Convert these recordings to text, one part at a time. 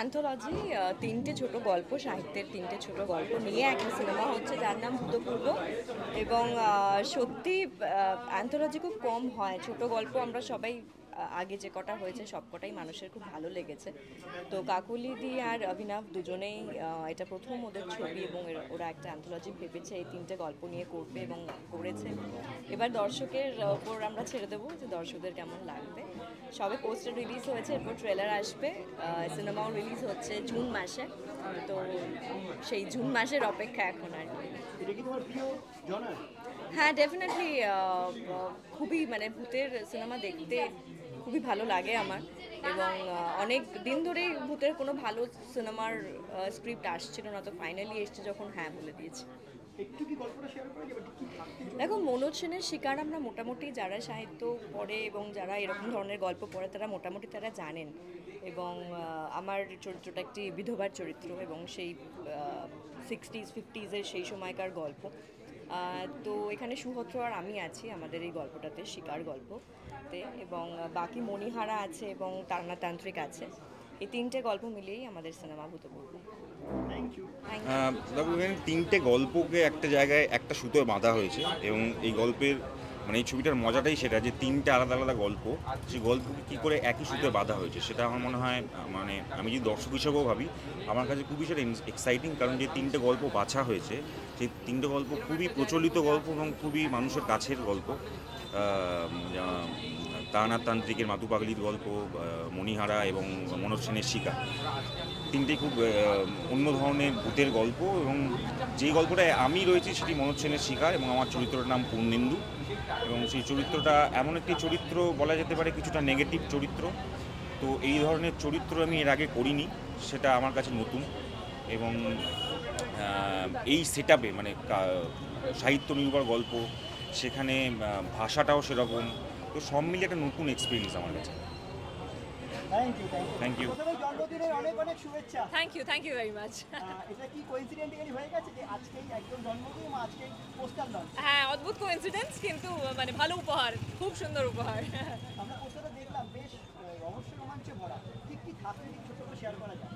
Anthology, তিনটে ছোট গল্প, সাহিত্যের তিনটে ছোট গল্প নিয়ে একটা সিনেমা হচ্ছে যার নাম ভূতপূর্ব। এবং সত্যি অ্যান্থোলজি খুব কম হয়, ছোট গল্প আমরা সবাই আগে যে কটা হয়েছে সব কটাই মানুষের খুব ভালো লেগেছে। তো কাকুলিদি আর অভিনব দুজনেই এটা প্রথম ওদের ছবি এবং ওরা একটা অ্যান্থোলজি ভেবেছে এই তিনটে গল্প নিয়ে করবে এবং করেছে। এবার দর্শকের ওপর আমরা ছেড়ে দেবো যে দর্শকদের কেমন লাগবে। সবে পোস্টার রিলিজ হয়েছে, এরপর ট্রেলার আসবে, সিনেমাও রিলিজ হচ্ছে জুন মাসে। তো সেই জুন মাসের অপেক্ষা এখন আর কি। হ্যাঁ, ডেফিনেটলি খুবই মানে ভূতের সিনেমা দেখতে খুবই ভালো লাগে আমার। এবং অনেক দিন ধরেই ভূতের কোনো ভালো সিনেমার স্ক্রিপ্ট আসছিল না, তো ফাইনালি এসছে যখন হ্যাঁ বলে দিয়েছি। দেখো, মনোজ সেনের শিকার আমরা মোটামুটি যারা সাহিত্য পড়ে এবং যারা এরকম ধরনের গল্প পড়ে তারা মোটামুটি তারা জানেন। এবং আমার চরিত্রটা একটি বিধবার চরিত্র এবং সেই 60s 50s সেই সময়কার গল্প। তো এখানে সুহত্র আর আমি আছি আমাদের এই গল্পটাতে, শিকার গল্পতে। এবং বাকি মণিহারা আছে এবং তান্ত্রিক আছে। এই তিনটে গল্প মিলিয়েই আমাদের সিনেমা ভূতপূর্ব। দেখো, এখানে তিনটে গল্পকে একটা জায়গায় একটা সুতোয় বাঁধা হয়েছে এবং এই গল্পের মানে এই ছবিটার মজাটাই সেটা যে তিনটে আলাদা আলাদা গল্প, সেই গল্পকে কী করে একই সুতোয় বাঁধা হয়েছে সেটা আমার মনে হয়, মানে আমি যদি দর্শক হিসেবেও ভাবি আমার কাছে খুবই সেটা এক্সাইটিং। কারণ যে তিনটে গল্প বাছা হয়েছে সেই তিনটে গল্প খুবই প্রচলিত গল্প এবং খুবই মানুষের কাছের গল্প। তান্ত্রিকের মাতু পাগলির গল্প, মণিহারা এবং মনোজ সেনের শিকার, তিনটেই খুব অন্য ধরনের ভূতের গল্প। এবং যেই গল্পটায় আমি রয়েছি সেটি মনোজ সেনের শিকার এবং আমার চরিত্রটার নাম পূর্ণেন্দু। এবং সেই চরিত্রটা এমন একটি চরিত্র বলা যেতে পারে কিছুটা নেগেটিভ চরিত্র। তো এই ধরনের চরিত্র আমি এর আগে করিনি, সেটা আমার কাছে নতুন। এবং এই সেটআপে মানে সাহিত্য নির্ভর গল্প, সেখানে ভাষাটাও সেরকম, তো সব মিলিয়ে একটা নতুন এক্সপিরিয়েন্স আমার কাছে। Thank you. জন্মদিনের অনেক অনেক শুভেচ্ছা। Thank you very much. এটা কি কোইন্সিডেন্টালি হয়ে গেছে যে আজকেই একদম জন্মদিন, আজকেই পোস্টার লঞ্চ? হ্যাঁ, অদ্ভুত কোইন্সিডেন্স, কিন্তু মানে ভালো উপহার, খুব সুন্দর উপহার। আমরা পোস্টারটা দেখলাম, বেশ রহস্য রোমাঞ্চে ভরা। কি কি থাকলে ছোট করে শেয়ার করা যায়?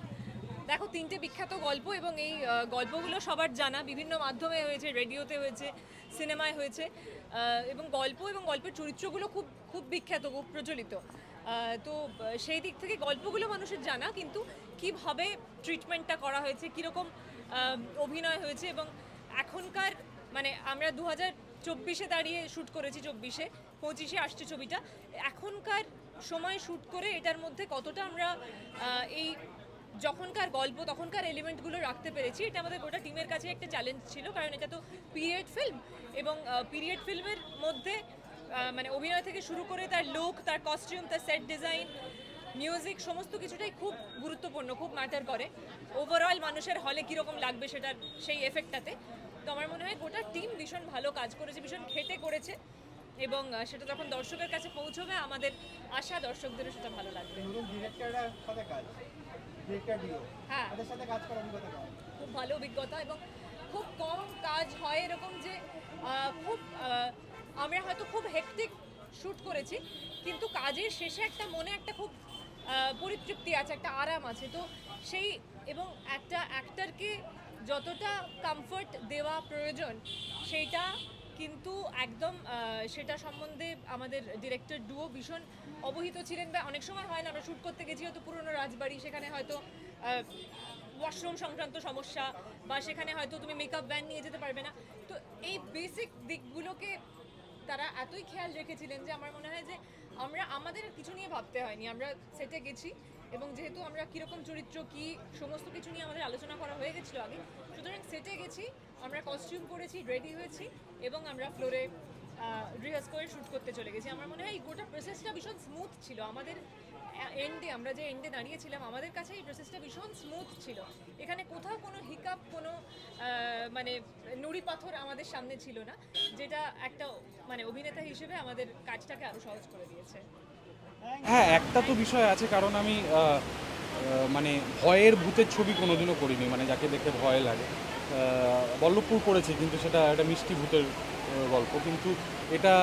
দেখো, তিনটে বিখ্যাত গল্প এবং এই গল্পগুলো সবার জানা, বিভিন্ন মাধ্যমে হয়েছে, রেডিওতে হয়েছে, সিনেমায় হয়েছে। এবং গল্পের চরিত্রগুলো খুব খুব বিখ্যাত, খুব প্রচলিত। তো সেই দিক থেকে গল্পগুলো মানুষের জানা, কিন্তু কিভাবে ট্রিটমেন্টটা করা হয়েছে, কীরকম অভিনয় হয়েছে, এবং এখনকার মানে আমরা 2024-এ দাঁড়িয়ে শ্যুট করেছি, 24-এ 25-এ আসছে ছবিটা। এখনকার সময় শ্যুট করে এটার মধ্যে কতটা আমরা এই যখনকার গল্প তখনকার এলিমেন্টগুলো রাখতে পেরেছি, এটা আমাদের গোটা টিমের কাছে একটা চ্যালেঞ্জ ছিল। কারণ এটা তো পিরিয়ড ফিল্ম, এবং পিরিয়ড ফিল্মের মধ্যে মানে অভিনয় থেকে শুরু করে তার লুক, তার কস্টিউম, তার সেট ডিজাইন, মিউজিক, সমস্ত কিছুটাই খুব গুরুত্বপূর্ণ, খুব ম্যাটার করে ওভারঅল মানুষের হলে কীরকম লাগবে সেটার সেই এফেক্টটাতে। তো আমার মনে হয় গোটা টিম ভীষণ ভালো কাজ করেছে, ভীষণ খেটে করেছে, এবং সেটা যখন দর্শকের কাছে পৌঁছবে আমাদের আশা দর্শকদেরও সেটা ভালো লাগবে। হ্যাঁ, খুব ভালো অভিজ্ঞতা, এবং খুব কম কাজ হয় এরকম যে খুব আমরা হয়তো খুব হেক্টিক শ্যুট করেছি, কিন্তু কাজের শেষে একটা মনে একটা খুব পরিতৃপ্তি আছে, একটা আরাম আছে। তো সেই এবং একটা অ্যাক্টরকে যতটা কমফর্ট দেওয়া প্রয়োজন সেইটা কিন্তু একদম সেটা সম্বন্ধে আমাদের ডিরেক্টর ডুও ভীষণ অবহিত ছিলেন। বা অনেক সময় হয় না, আমরা শ্যুট করতে গেছি হয়তো পুরনো রাজবাড়ি, সেখানে হয়তো ওয়াশরুম সংক্রান্ত সমস্যা, বা সেখানে হয়তো তুমি মেকআপ ভ্যান নিয়ে যেতে পারবে না। তো এই বেসিক দিকগুলোকে তারা এতই খেয়াল রেখেছিলেন যে আমার মনে হয় যে আমরা আমাদের কিছু নিয়ে ভাবতে হয়নি। আমরা সেটে গেছি এবং যেহেতু আমরা কীরকম চরিত্র কী সমস্ত কিছু নিয়ে আমাদের আলোচনা করা হয়ে গেছিলো আগে, সুতরাং সেটে গেছি, আমরা কস্টিউম পরেছি, রেডি হয়েছি, এবং আমরা ফ্লোরে রিহার্স করে শ্যুট করতে চলে গেছি। আমার মনে হয় এই গোটা প্রসেসটা ভীষণ স্মুথ ছিল। আমাদের এন্ডে, আমরা যে এন্ডে দাঁড়িয়েছিলাম, আমাদের কাছে এই প্রসেসটা ভীষণ স্মুথ ছিল। এখানে কোথাও কোনো হিকাপ, কোনো মানে নুড়ি পাথর আমাদের সামনে ছিল না, যেটা একটা মানে অভিনেতা হিসেবে আমাদের কাজটাকে আরও সহজ করে দিয়েছে। হ্যাঁ, একটা তো বিষয় আছে, কারণ আমি মানে ভয়ের ভূতের ছবি কোনোদিনও করিনি, মানে যাকে দেখে ভয় লাগে। বল্লভপুর করেছি, কিন্তু সেটা একটা মিষ্টি ভূতের গল্প, কিন্তু এটা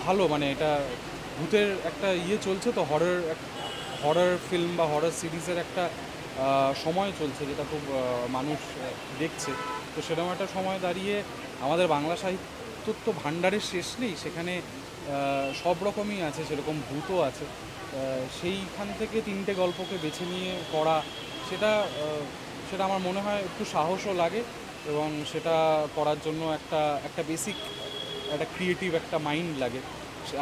ভালো, মানে এটা ভূতের একটা চলছে তো, হরর ফিল্ম বা হরর সিরিজের একটা সময় চলছে, যেটা খুব মানুষ দেখছে। তো সেরকম একটা সময় দাঁড়িয়ে আমাদের বাংলা সাহিত্যর তো ভাণ্ডারের শেষ নেই, সেখানে সব রকমই আছে, সেরকম ভূতও আছে। সেইখান থেকে 3টে গল্পকে বেছে নিয়ে করা, সেটা সেটা আমার মনে হয় একটু সাহসও লাগে, এবং সেটা করার জন্য একটা বেসিক একটা ক্রিয়েটিভ একটা মাইন্ড লাগে।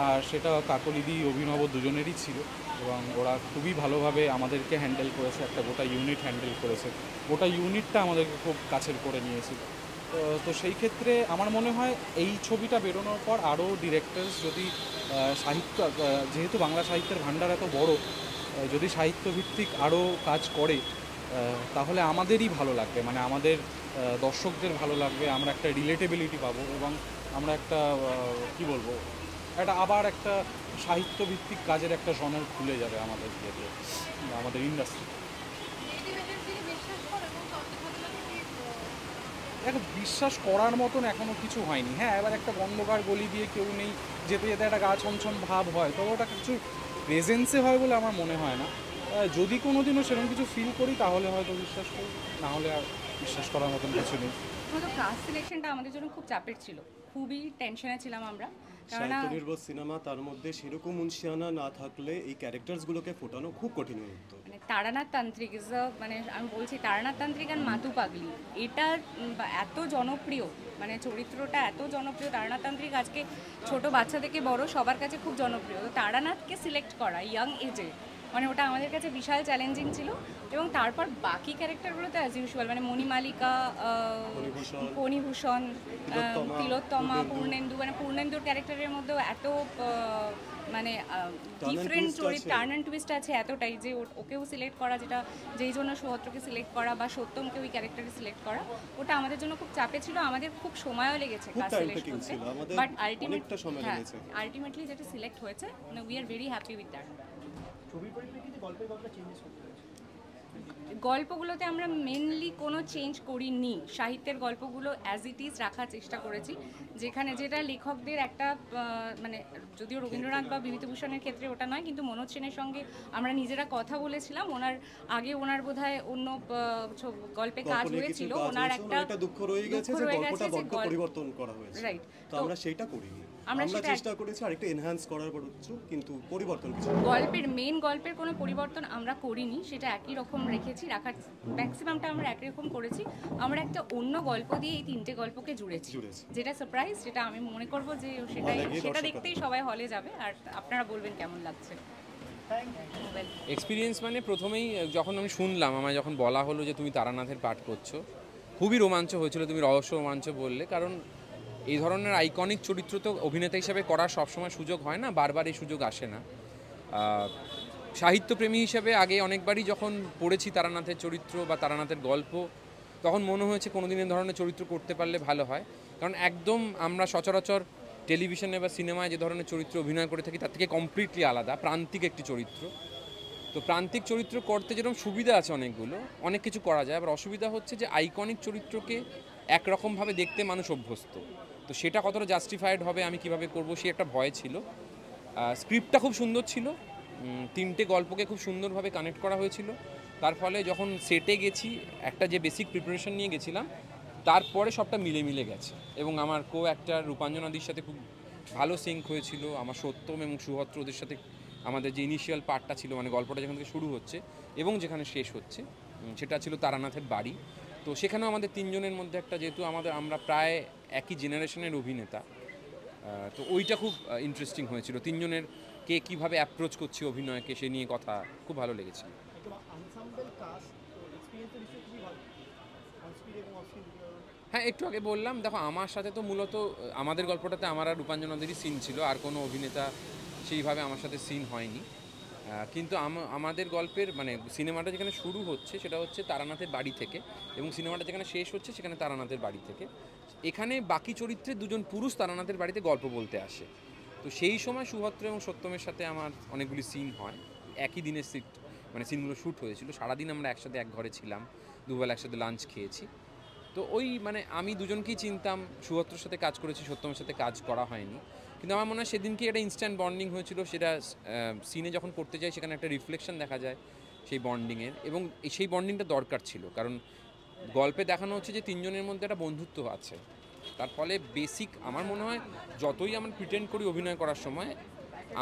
আর সেটা কাকলিদি অভিনব দুজনেরই ছিল, এবং ওরা খুবই ভালোভাবে আমাদেরকে হ্যান্ডেল করেছে, একটা গোটা ইউনিট হ্যান্ডেল করেছে, গোটা ইউনিটটা আমাদেরকে খুব কাছের করে নিয়েছিল। তো সেই ক্ষেত্রে আমার মনে হয় এই ছবিটা বেরোনোর পর আরও ডিরেক্টরস যদি সাহিত্য, যেহেতু বাংলা সাহিত্যের ভাণ্ডার এত বড়, যদি সাহিত্যভিত্তিক আরও কাজ করে তাহলে আমাদেরই ভালো লাগবে, মানে আমাদের দর্শকদের ভালো লাগবে, আমরা একটা রিলেটেবিলিটি পাবো, এবং আমরা একটা কি বলবো, আবার একটা সাহিত্যভিত্তিক কাজের একটা জনার খুলে যাবে আমাদের ইয়েতে, আমাদের ইন্ডাস্ট্রি। দেখো, বিশ্বাস করার মতন এখনও কিছু হয়নি। হ্যাঁ, এবার একটা গন্ধকার গলি দিয়ে কেউ নেই, যেতে যেতে একটা গা ছমছম ভাব হয়, তবে ওটা কিছু প্রেজেন্সে হয় বলে আমার মনে হয় না। যদি কোনো দিনও সেরকম কিছু ফিল করি তাহলে হয়তো বিশ্বাস করি, না হলে আর বিশ্বাস করার মতন কিছু নেই। তো কাস্ট সিলেকশনটা আমাদের জন্য খুব চাপের ছিল, খুবই টেনশনে ছিলাম আমরা, কারণ সাহিত্যনির্ভর সিনেমা, তার মধ্যে সেরকম মুন্সিয়ানা না থাকলে এই ক্যারেক্টার্সগুলোকে ফোটানো খুব কঠিন হয়ে উঠতো। মানে তারানাথ তান্ত্রিক ইজ মানে আমি বলছি তারানাথ তান্ত্রিক আর মাতু পাগলি, এটা এত জনপ্রিয়, মানে চরিত্রটা এত জনপ্রিয়। তারানাথ তান্ত্রিক আজকে ছোট বাচ্চা থেকে বড় সবার কাছে খুব জনপ্রিয়। তো তারানাথকে সিলেক্ট করা ইয়াং এজে, মানে ওটা আমাদের কাছে বিশাল চ্যালেঞ্জিং ছিল। এবং তারপর বাকি ক্যারেক্টারগুলোতে অ্যাজ ইউজুয়াল, মানে মণিমালিকা, ফণিভূষণ, তিলোত্তমা, পূর্ণেন্দু, মানে পূর্ণেন্দুর ক্যারেক্টারের মধ্যেও এত মানে ডিফারেন্ট চরিত্র, টার্ন অ্যান্ড টুইস্ট আছে এতটাই যে ওকেও সিলেক্ট করা, যেটা যেই জন্য সুহত্রকে সিলেক্ট করা বা সত্যমকে ওই ক্যারেক্টারে সিলেক্ট করা, ওটা আমাদের জন্য খুব চাপে ছিল। আমাদের খুব সময়ও লেগেছে কাজ সিলেক্ট করতে, বাট আলটিমেটলি যেটা সিলেক্ট হয়েছে, মানে we are very happy with that. ছবির পরিপ্রেক্ষিতে গল্পের গল্পটা চেঞ্জেস করতে হয়েছে। গল্পগুলোতে আমরা মেনলি কোনো চেঞ্জ করিনি, সাহিত্যের গল্পগুলো অ্যাজ ইট ইজ রাখার চেষ্টা করেছি, যেখানে যেটা লেখকদের একটা মানে যদিও রবীন্দ্রনাথ বা বিভূতিভূষণের ক্ষেত্রে ওটা নয়, কিন্তু মনোজ সেনের সঙ্গে আমরা নিজেরা কথা বলেছিলাম। ওনার বোধহয় অন্য গল্পে কাজ হয়েছিল, ওনার একটা দুঃখ রয়ে গেছে যে গল্পটা বড্ড পরিবর্তন করা হয়েছে, রাইট। তো আমরা সেটা করিনি, আমরা চেষ্টা করেছি আরেকটু এনহ্যান্স করার কিছু, কিন্তু পরিবর্তন কিছু গল্পের কোনো পরিবর্তন আমরা করিনি, সেটা একই রকম রাখার ম্যাক্সিমামটা আমরা একই রকম করেছি। আমরা একটা অন্য গল্প দিয়ে এই 3টে গল্পকে জুড়েছি, যেটা সারপ্রাইজ, যেটা আমি মনে করব যে সেটা দেখতেই সবাই হলে যাবে, আর আপনারা বলবেন কেমন লাগছে। এক্সপিরিয়েন্স মানে প্রথমেই যখন আমি শুনলাম, আমায় যখন বলা হলো যে তুমি তারানাথের পাঠ করছো, খুবই রোমাঞ্চ হয়েছিল। তুমি রহস্য রোমাঞ্চ বললে, কারণ এই ধরনের আইকনিক চরিত্র তো অভিনেতা হিসেবে করার সবসময় সুযোগ হয় না, বারবার এই সুযোগ আসে না। সাহিত্যপ্রেমী হিসেবে আগে অনেকবারই যখন পড়েছি তারানাথের চরিত্র বা তারানাথের গল্প, তখন মনে হয়েছে কোনোদিন এই ধরনের চরিত্র করতে পারলে ভালো হয়। কারণ একদম আমরা সচরাচর টেলিভিশনে বা সিনেমায় যে ধরনের চরিত্র অভিনয় করে থাকি তার থেকে কমপ্লিটলি আলাদা, প্রান্তিক একটি চরিত্র। তো প্রান্তিক চরিত্র করতে যেরকম সুবিধা আছে অনেকগুলো, অনেক কিছু করা যায়, আবার অসুবিধা হচ্ছে যে আইকনিক চরিত্রকে একরকমভাবে দেখতে মানুষ অভ্যস্ত, তো সেটা কতটা জাস্টিফাইড হবে, আমি কিভাবে করব, সেই একটা ভয় ছিল। স্ক্রিপ্টটা খুব সুন্দর ছিল, 3টে গল্পকে খুব সুন্দরভাবে কানেক্ট করা হয়েছিল। তার ফলে যখন সেটে গেছি, একটা যে বেসিক প্রিপারেশন নিয়ে গেছিলাম, তারপরে সবটা মিলে গেছে। এবং আমার অ্যাক্টর রূপাঞ্জনাদির সাথে খুব ভালো সিঙ্ক হয়েছিল। আমার সত্যম এবং সুহত্র ওদের সাথে আমাদের যে ইনিশিয়াল পার্টটা ছিল, মানে গল্পটা যেখান থেকে শুরু হচ্ছে এবং যেখানে শেষ হচ্ছে, সেটা ছিল তারানাথের বাড়ি। তো সেখানেও আমাদের 3জনের মধ্যে একটা, যেহেতু আমরা প্রায় একই জেনারেশনের অভিনেতা, তো ওইটা খুব ইন্টারেস্টিং হয়েছিল। 3জনের কে কীভাবে অ্যাপ্রোচ করছে অভিনয়কে, সে নিয়ে কথা খুব ভালো লেগেছিল। হ্যাঁ, একটু আগে বললাম, দেখো আমার সাথে তো মূলত আমাদের গল্পটাতে আমার আর রূপাঞ্জনাদেরই সিন ছিল, আর কোনো অভিনেতা সেইভাবে আমার সাথে সিন হয়নি। কিন্তু আমাদের গল্পের মানে সিনেমাটা যেখানে শুরু হচ্ছে সেটা হচ্ছে তারানাথের বাড়ি থেকে, এবং সিনেমাটা যেখানে শেষ হচ্ছে সেখানে তারানাথের বাড়ি থেকে। এখানে বাকি চরিত্রে 2জন পুরুষ তারানাথের বাড়িতে গল্প বলতে আসে। তো সেই সময় সুহত্র এবং সত্যমের সাথে আমার অনেকগুলি সিন হয়, একই দিনের মানে সিনগুলো শ্যুট হয়েছিল। সারাদিন আমরা একসাথে এক ঘরে ছিলাম, দুবেলা একসাথে লাঞ্চ খেয়েছি। তো ওই মানে আমি 2জনকেই চিনতাম, সুহত্রর সাথে কাজ করেছি, সত্যমের সাথে কাজ করা হয়নি। কিন্তু আমার মনে হয় সেদিনকে একটা ইনস্ট্যান্ট বন্ডিং হয়েছিল। সেটা সিনে যখন করতে যাই সেখানে একটা রিফ্লেকশন দেখা যায় সেই বন্ডিংয়ের, এবং সেই বন্ডিংটা দরকার ছিল, কারণ গল্পে দেখানো হচ্ছে যে তিনজনের মধ্যে একটা বন্ধুত্ব আছে। তার ফলে বেসিক আমার মনে হয় যতই আমরা প্রিটেন্ড করি অভিনয় করার সময়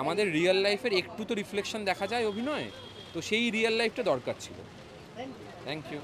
আমাদের রিয়েল লাইফের একটু তো রিফ্লেকশন দেখা যায় অভিনয়ে, তো সেই রিয়েল লাইফটা দরকার ছিল। Thank you.